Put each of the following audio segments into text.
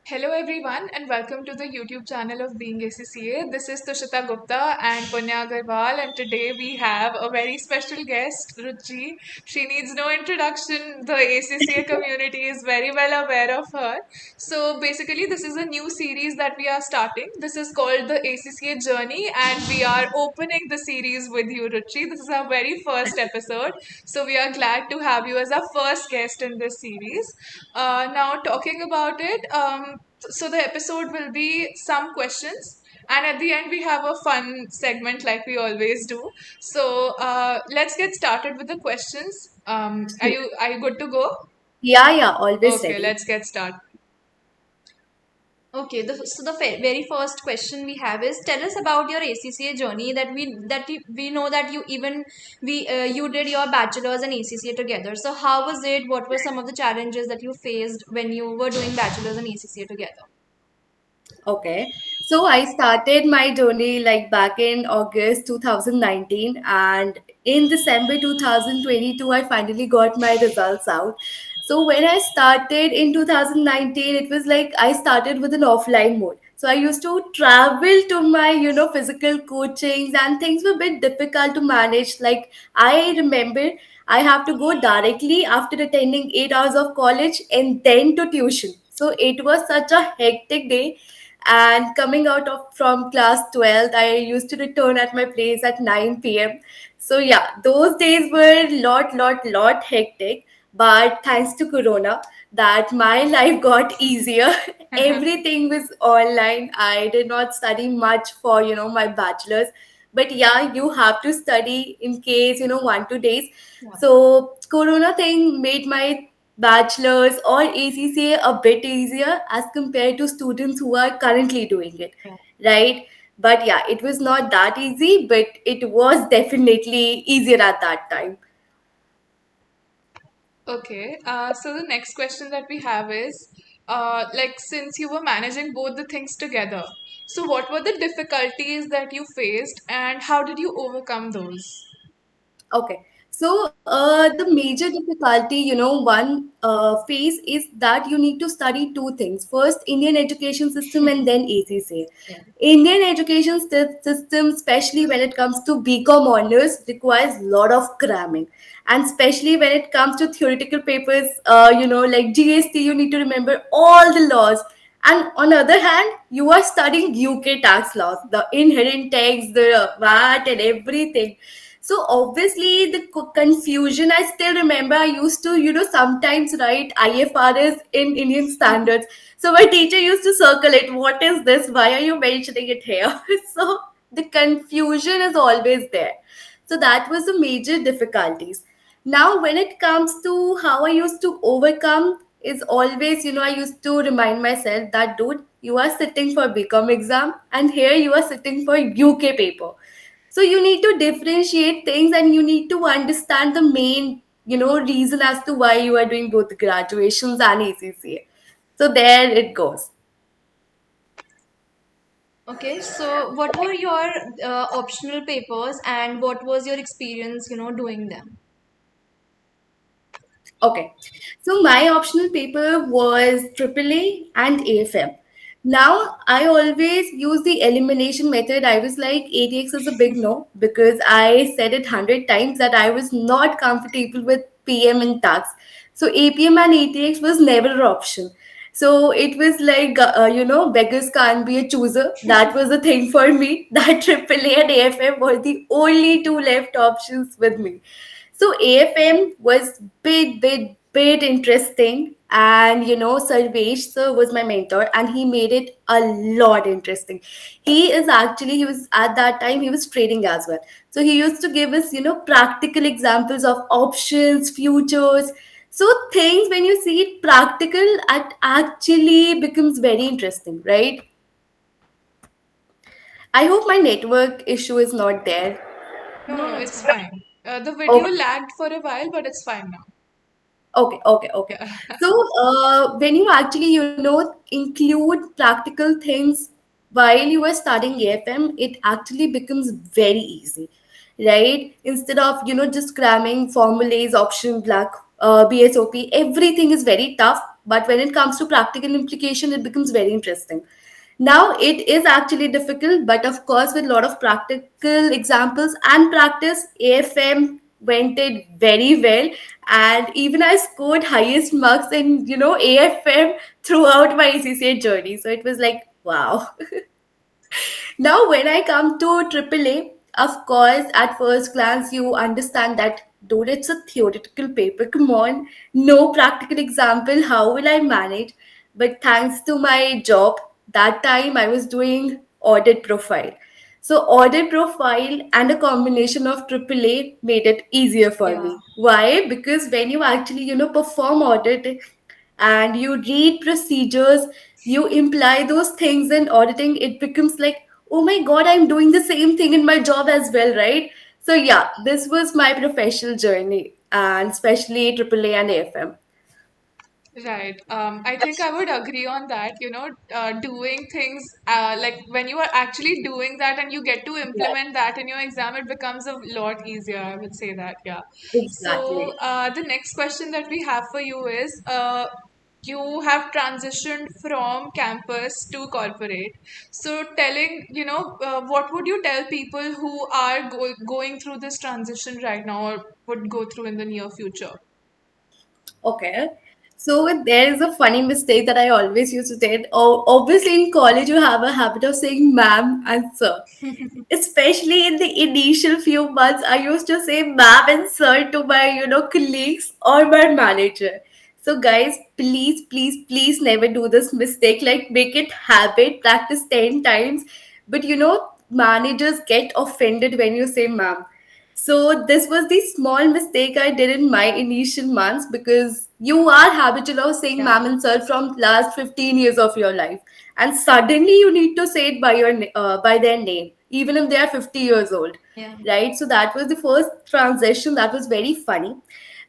Hello, everyone, and welcome to the YouTube channel of Being ACCA. This is Tushita Gupta and Punya Agarwal, and today we have a very special guest, Ruchi. She needs no introduction. The ACCA community is very well aware of her. So, basically, this is a new series that we are starting. This is called the ACCA Journey, and we are opening the series with you, Ruchi. This is our very first episode. So, we are glad to have you as our first guest in this series. Now, talking about it, so the episode will be some questions, and at the end we have a fun segment like we always do. So let's get started with the questions. Are you good to go? Yeah, yeah, always Okay, ready. let's get started. Okay, so the very first question we have is tell us about your ACCA journey we know that you did your bachelor's and ACCA together. So how was it? What were some of the challenges that you faced when you were doing bachelor's and ACCA together? Okay. So I started my journey like back in August 2019, and in December 2022 I finally got my results out. So when I started in 2019, it was like I started with an offline mode. So I used to travel to my, physical coachings, and things were a bit difficult to manage. Like I remember I have to go directly after attending 8 hours of college and then to tuition. So it was such a hectic day, and coming out of from class 12th, I used to return at my place at 9 p.m. So yeah, those days were lot hectic, but thanks to corona, that my life got easier. Everything was online. I did not study much for my bachelor's, but yeah, you have to study in case 1 2 days. Yeah. So corona thing made my bachelor's or ACCA a bit easier as compared to students who are currently doing it, Yeah. right? But yeah, it was not that easy, but it was definitely easier at that time. Okay, so the next question that we have is like since you were managing both the things together, so what were the difficulties that you faced and how did you overcome those? Okay. So the major difficulty, one phase is that you need to study two things. First, Indian education system, and then ACCA. Yeah. Indian education system, especially when it comes to BCom honors, requires a lot of cramming. And especially when it comes to theoretical papers, like GST, you need to remember all the laws. And on the other hand, you are studying UK tax laws, the inherent tax, the VAT, and everything. So obviously the confusion, I still remember I used to, sometimes write IFRS in Indian standards. So my teacher used to circle it. What is this? Why are you mentioning it here? So the confusion is always there. So that was the major difficulties. Now when it comes to how I used to overcome is always, I used to remind myself that dude, you are sitting for BCom exam and here you are sitting for UK paper. So you need to differentiate things, and you need to understand the main, reason as to why you are doing both graduations and ACCA. So there it goes. Okay, so what were your optional papers and what was your experience, doing them? Okay. So my optional paper was AAA and AFM. Now I always use the elimination method. I was like ATX is a big no because I said it 100 times that I was not comfortable with PM and tax. So APM and ATX was never an option. So it was like beggars can't be a chooser. That was the thing for me. That AAA and AFM were the only two left options with me. So AFM was bit interesting, and Sarvesh sir was my mentor, and he made it a lot interesting. He was at that time he was trading as well, so he used to give us practical examples of options, futures. So things when you see it practical, it actually becomes very interesting, right? I hope my network issue is not there. No, No, no, no, it's it's fine. fine. The video Okay. lagged for a while, but it's fine now. Okay. Yeah. So, when you actually, include practical things while you are studying AFM, it actually becomes very easy, right? Instead of, just cramming formulas, option, black, BSOP, everything is very tough. But when it comes to practical implication, it becomes very interesting. Now it is actually difficult, but of course, with a lot of practical examples and practice, AFM went it very well, and even I scored highest marks in AFM throughout my ACCA journey. So it was like wow. Now, when I come to AAA, of course, at first glance, you understand that though it's a theoretical paper, come on, no practical example, how will I manage? But thanks to my job, that time I was doing audit profile. So, audit profile and a combination of AAA made it easier for Yeah. me. Why? Because when you actually, perform audit and you read procedures, you imply those things in auditing, it becomes like, oh my god, I'm doing the same thing in my job as well, right? So yeah, this was my professional journey, and especially AAA and AFM. Right. I think I would agree on that. Doing things like when you are actually doing that and you get to Yeah, implement that in your exam, it becomes a lot easier. I would say that, yeah. So, exactly. the next question that we have for you is you have transitioned from campus to corporate. So, what would you tell people who are going through this transition right now or would go through in the near future? Okay. So there is a funny mistake that I always used to say. Obviously, in college, you have a habit of saying ma'am and sir. Especially in the initial few months, I used to say ma'am and sir to my, colleagues or my manager. So guys, please, please, please never do this mistake. Like make it habit, practice 10 times. But managers get offended when you say ma'am. So this was the small mistake I did in my initial months, because you are habitual of saying Yeah. ma'am and sir from last 15 years of your life, and suddenly you need to say it by by their name, even if they are 50 years old, Yeah. right? So that was the first transition. That was very funny.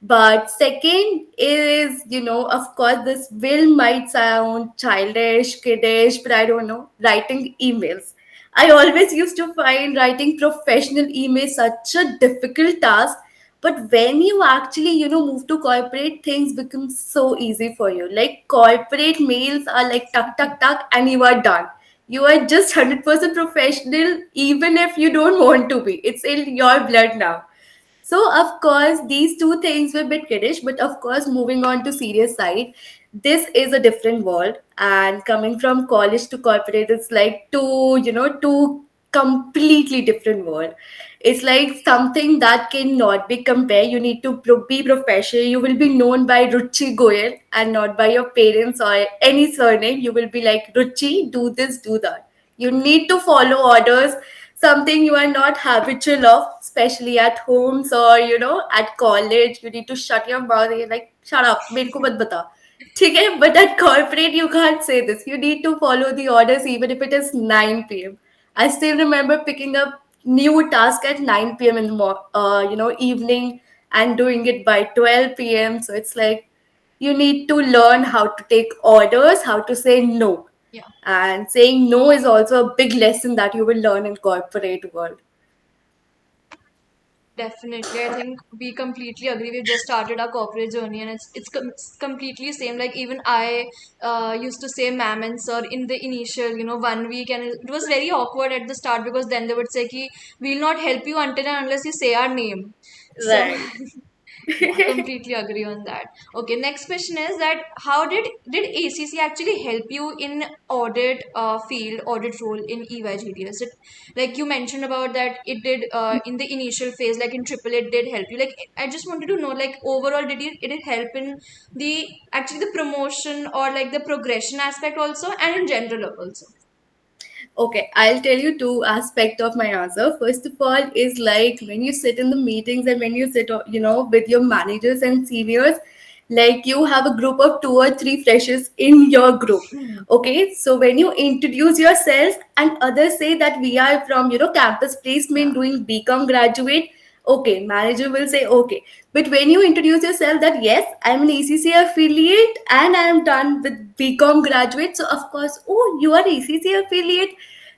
But second is, of course, this will might sound childish, kiddish, but I don't know, writing emails. I always used to find writing professional emails such a difficult task. But when you actually, move to corporate, things become so easy for you. Like corporate mails are like tuck, tuck, tuck, and you are done. You are just 100% professional, even if you don't want to be. It's in your blood now. So of course these two things were a bit kiddish, but of course moving on to serious side, this is a different world. And coming from college to corporate, it's like two completely different world. It's like something that cannot be compared. You need to be professional. You will be known by Ruchi Goyal and not by your parents or any surname. You will be like Ruchi, do this, do that. You need to follow orders, something you are not habitual of, especially at homes or at college. You need to shut your mouth and you're like, shut up, मेरे को मत बता. ठीक है? But at corporate, you can't say this. You need to follow the orders even if it is 9 p.m. I still remember picking up new task at 9 p.m. in the evening, and doing it by 12 p.m. So it's like you need to learn how to take orders, how to say no. Yeah. And saying no is also a big lesson that you will learn in corporate world. Definitely, I think we completely agree. We've just started our corporate journey, and it's completely same. Like even I used to say ma'am and sir in the initial 1 week, and it was very awkward at the start because then they would say ki we'll not help you until and unless you say our name. So Right. yeah, completely agree on that. Okay, next question is that how did ACC actually help you in audit field audit role in EYGDS? Like you mentioned about that it did in the initial phase, like in triple it did help you. Like I just wanted to know, like overall, did it help in the actually the promotion or like the progression aspect also, and in general also? Okay, I'll tell you two aspect of my answer. First of all, is like when you sit in the meetings and when you sit, with your managers and seniors, like you have a group of two or three freshers in your group. Okay, so when you introduce yourself and others say that we are from, campus placement Yeah. doing BCom graduate, okay, manager will say okay. But when you introduce yourself that yes, I'm an ACC affiliate and I am done with BCom graduate, so of course, oh, you are ACC affiliate.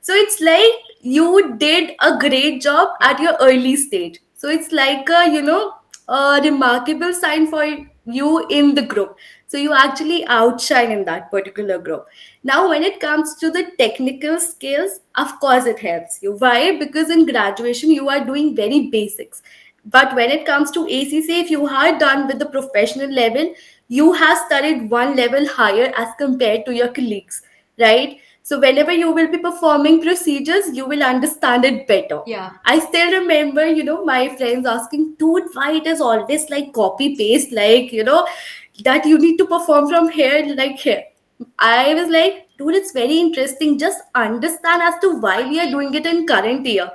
So it's like you did a great job Yeah. at your early stage. So it's like a remarkable sign for you in the group. So you actually outshine in that particular group. Now, when it comes to the technical skills, of course it helps you. Why? Because in graduation you are doing very basics. But when it comes to ACC, if you are done with the professional level, you have studied one level higher as compared to your colleagues, right? So whenever you will be performing procedures, you will understand it better. Yeah. I still remember, my friends asking, dude, why it is always like copy paste, like, that you need to perform from here, like here. I was like, dude, it's very interesting. Just understand as to why we are doing it in current year.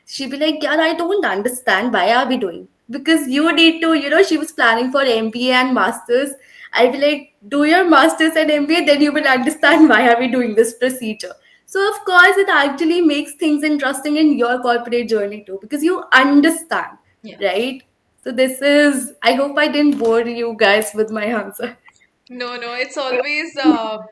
She'd be like, yeah, I don't understand. Why are we doing? Because you need to, she was planning for MBA and masters. I'd be like, do your masters and MBA, then you will understand why are we doing this procedure. So of course, it actually makes things interesting in your corporate journey too, because you understand, Yeah. right? So this is. I hope I didn't bore you guys with my answer. No, no, it's always, so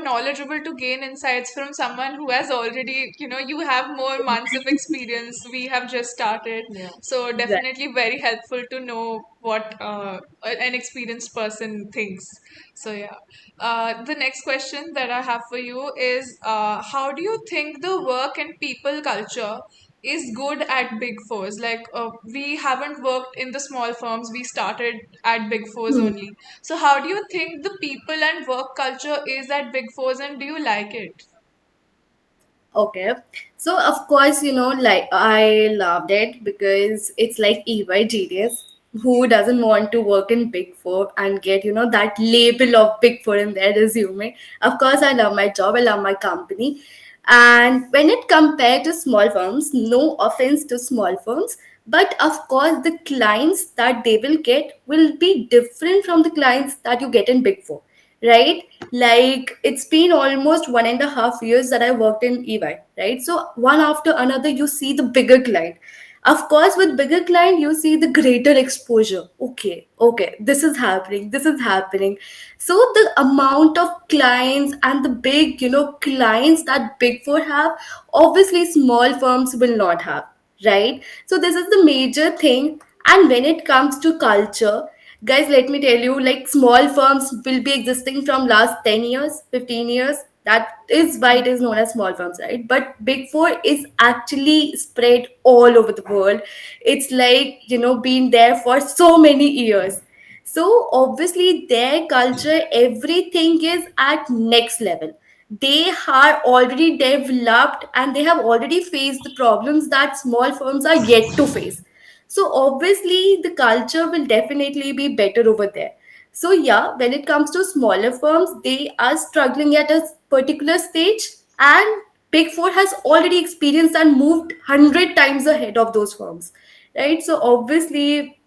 knowledgeable to gain insights from someone who has already, you have more months of experience. We have just started. Yeah. So Right. definitely very helpful to know what an experienced person thinks. So yeah. The next question that I have for you is, how do you think the work and people culture is good at big fours? Like, we haven't worked in the small firms, we started at big fours Hmm. only. So how do you think the people and work culture is at big fours, and do you like it? Okay. So of course, like I loved it because it's like EY genius. Who doesn't want to work in Big Four and get, that label of Big Four in their resume? Of course, I love my job, I love my company. And when it compared to small firms, no offense to small firms, but of course the clients that they will get will be different from the clients that you get in Big Four, right? Like it's been almost 1.5 years that I worked in EY, right? So one after another, you see the bigger client. Of course, with bigger client, you see the greater exposure. Okay, this is happening, this is happening. So the amount of clients and the big, clients that Big Four have, obviously small firms will not have, right? So this is the major thing. And when it comes to culture, guys, let me tell you, like small firms will be existing from last 10 years, 15 years. That is why it is known as small firms, right? But Big Four is actually spread all over the world. It's like, been there for so many years. So obviously their culture, everything is at next level. They are already developed and they have already faced the problems that small firms are yet to face. So obviously the culture will definitely be better over there. So yeah, when it comes to smaller firms, they are struggling at a particular stage, and Big Four has already experienced and moved 100 times ahead of those firms, right? So obviously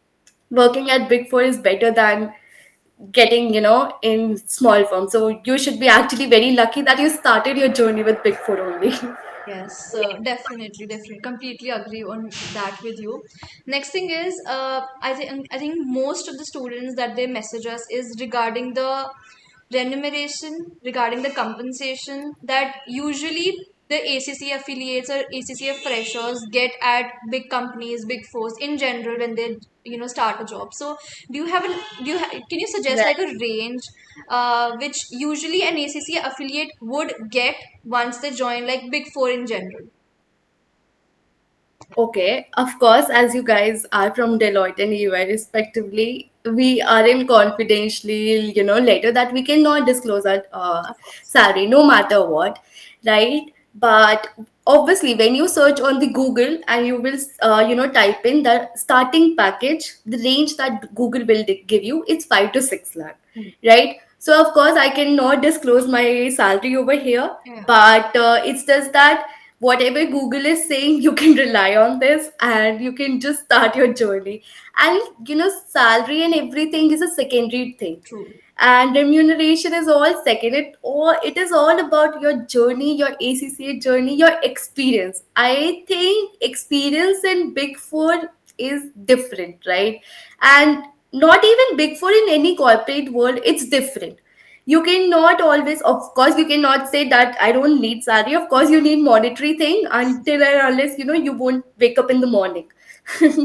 working at Big Four is better than getting, in small firms. So you should be actually very lucky that you started your journey with Big Four only. Yes, definitely, definitely, completely agree on that with you. Next thing is, I think most of the students that they message us is regarding the remuneration, regarding the compensation that usually the ACC affiliates or ACCA freshers get at big companies, big fours in general when they start a job. So do you have can you suggest like a range which usually an ACCA affiliate would get once they join like big four in general? Okay, of course, as you guys are from Deloitte and EY respectively, we are in confidentially, letter that we cannot disclose our Of course. salary no matter what, right? But obviously, when you search on the Google and you will, type in the starting package, the range that Google will give you, it's 5 to 6 lakh, right? So of course, I cannot disclose my salary over here, Yeah. but it's just that whatever Google is saying, you can rely on this and you can just start your journey. And salary and everything is a secondary thing. True. And remuneration is all second. It is all about your journey, your ACCA journey, your experience. I think experience in Big Four is different, right? And not even Big Four, in any corporate world, it's different. You cannot always, of course, you cannot say that I don't need salary. Of course, you need monetary thing until and unless you won't wake up in the morning.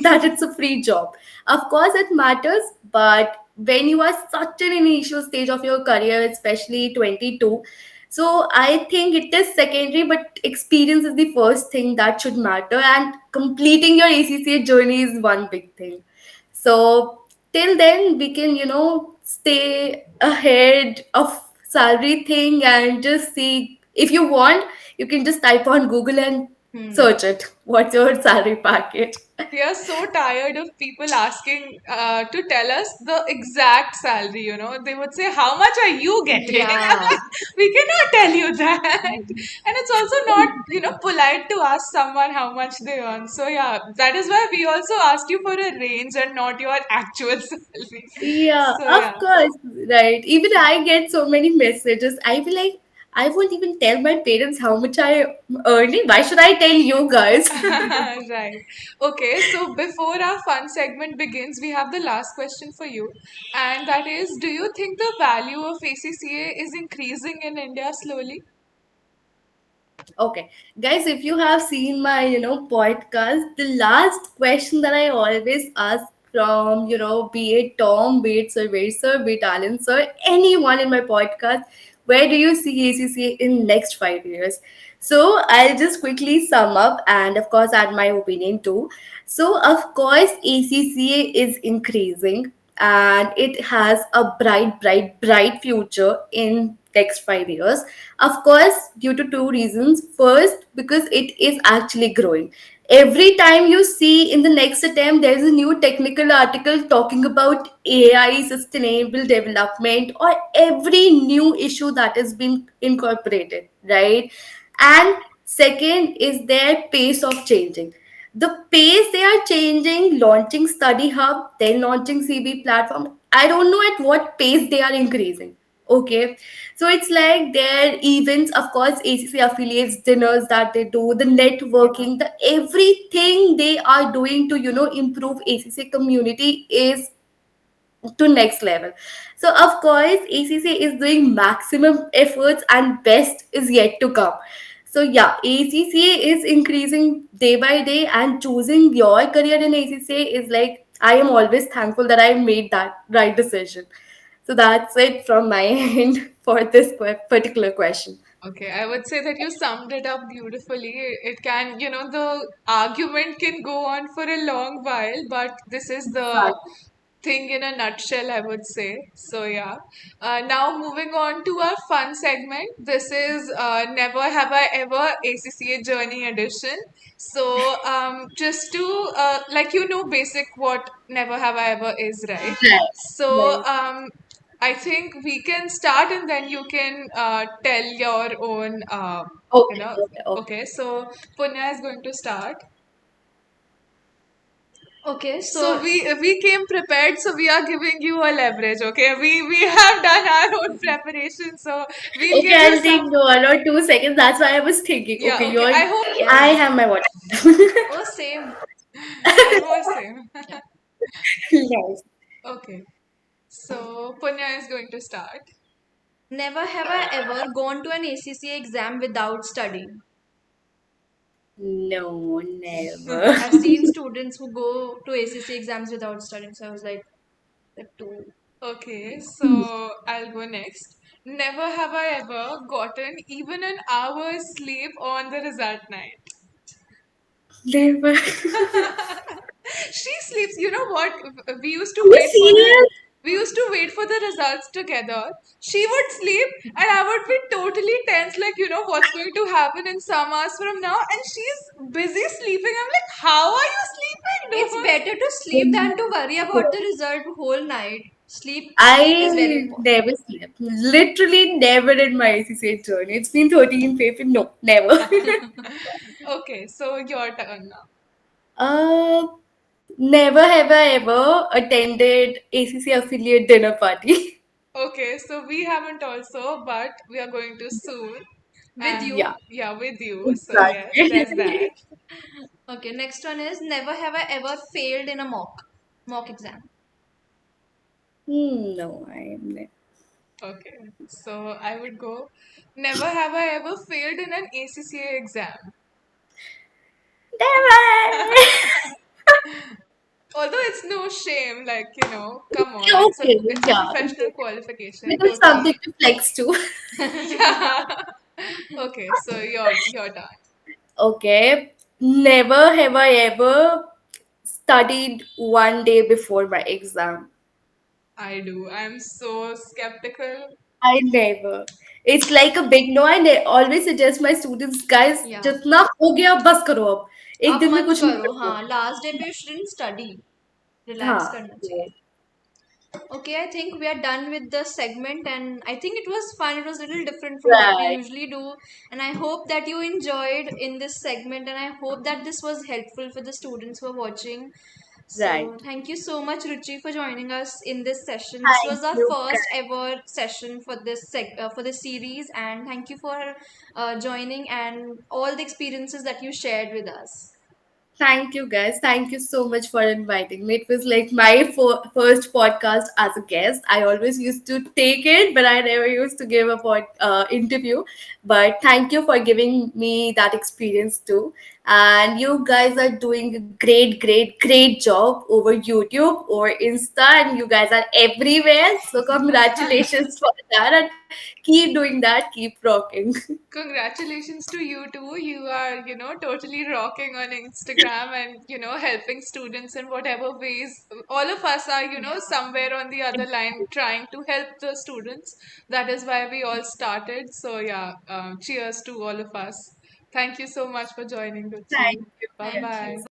That it's a free job. Of course, it matters, but when you are such an initial stage of your career, especially 22. So I think it is secondary, but experience is the first thing that should matter, and completing your ACCA journey is one big thing. So till then, we can, stay ahead of salary thing and just see. If you want, you can just type on Google and Hmm. search it. What's your salary package? We are so tired of people asking to tell us the exact salary, you know. They would say, how much are you getting? I'm Yeah. like, we cannot tell you that. And it's also not, you know, polite to ask someone how much they earn. So, yeah, that is why we also asked you for a range and not your actual salary. Yeah, So, of yeah. course, right. Even I get so many messages. I feel like I won't even tell my parents how much I am earning. Why should I tell you guys? Right. Okay, so before our fun segment begins, we have the last question for you. And that is, do you think the value of ACCA is increasing in India slowly? Okay, guys, if you have seen my, podcast, the last question that I always ask from, be it Tom, be it Survey Sir, be it Alan Sir, anyone in my podcast, where do you see ACCA in next 5 years? So I'll just quickly sum up and, of course, add my opinion too. So, of course, ACCA is increasing and it has a bright, bright, bright future in next 5 years. Of course, due to two reasons. First, because it is actually growing. Every time you see in the next attempt, there is a new technical article talking about AI, sustainable development, or every new issue that has been incorporated, right? And second is their pace of changing. The pace they are changing, launching Study Hub, then launching CB platform. I don't know at what pace they are increasing. Okay, so it's like their events, of course, ACC affiliates, dinners that they do, the Yeah. networking, the everything they are doing to improve ACC community is to next level. So of course, ACC is doing maximum efforts, and best is yet to come. So yeah, ACCA is increasing day by day, and choosing your career in ACCA is like I am always thankful that I made that right decision. So that's it from my end for this particular question. Okay, I would say that you summed it up beautifully. It can, you know, the argument can go on for a long while, but this is the Exactly. thing in a nutshell, I would say. So, yeah. Now, moving on to our fun segment. This is Never Have I Ever ACCA Journey Edition. So, just to, like, you know, basic what Never Have I Ever is, right? Right. So, Right. I think we can start and then you can tell your own, you Okay. know. Okay. Okay. Okay, so Punya is going to start. Okay, So so we came prepared, so we are giving you a leverage. Okay, we have done our own preparation, so we'll Okay, give you I'll take some. 1 or 2 seconds. That's why I was thinking. Yeah, Okay, okay. you're. I hope. I have my water. oh same. Almost same. Nice. Okay, so Punya is going to start. Never have I ever gone to an ACCA exam without studying. No, never. I've seen students who go to ACCA exams without studying, so I was like, that too. Okay, so I'll go next. Never have I ever gotten even an hour's sleep on the result night. Never. She sleeps. You know what? We used to Are you wait for the serious? we used to wait for the results together. She would sleep and I would be totally tense, like, you know, what's going to happen in some hours from now. And she's busy sleeping. I'm like, how are you sleeping, It's dude? better to sleep than to worry about the result whole night. Sleep is very I important. never slept. Literally never in my ACCA journey. It's been 13 paper. No, never. Okay, so your turn now. uh, Never have I ever attended ACC affiliate dinner party. Okay, so we haven't also, but we are going to soon. With And Yeah, you. yeah, with you. So, yes, there's that. exactly. Okay, next one is never have I ever failed in a mock exam. No, Okay, so I would go. Never have I ever failed in an ACCA exam. never. Although it's no shame, like, come on, Yeah, okay, it's a yeah. professional qualification, Little totally. something to flex to. Yeah. Okay, so your turn. Okay. Never have I ever studied one day before my exam. I do. I'm so skeptical. I never. It's like a big no. Always suggest my students, guys, Yeah. जितना हो गया बस करो अब. एक अब दिन में मत कुछ नहीं करो, करना. हाँ, लास्ट डे पे यू शुडंट स्टडी, रिलैक्स हाँ. करना चाहिए. Okay, I think we are done with the segment, and I think it was fun. It was a little different from what we Right. usually do, and I hope that you enjoyed in this segment, and I hope that this was helpful for the students who are watching. So, Right. thank you so much, Ruchi, for joining us in this session. This Thank was our you, first guys. ever session for for this series, and thank you for joining and all the experiences that you shared with us. Thank you, guys. Thank you so much for inviting me. It was like my first podcast as a guest. I always used to take it, but I never used to give a interview. But thank you for giving me that experience too. And you guys are doing a great, great, great job over YouTube or Insta, and you guys are everywhere. So congratulations for that, and keep doing that. Keep rocking. Congratulations to you too. You are, totally rocking on Instagram and, helping students in whatever ways. All of us are, somewhere on the other line trying to help the students. That is why we all started. So, yeah, cheers to all of us. Thank you so much for joining, Thank Ruchi. you. Bye Thank bye. you.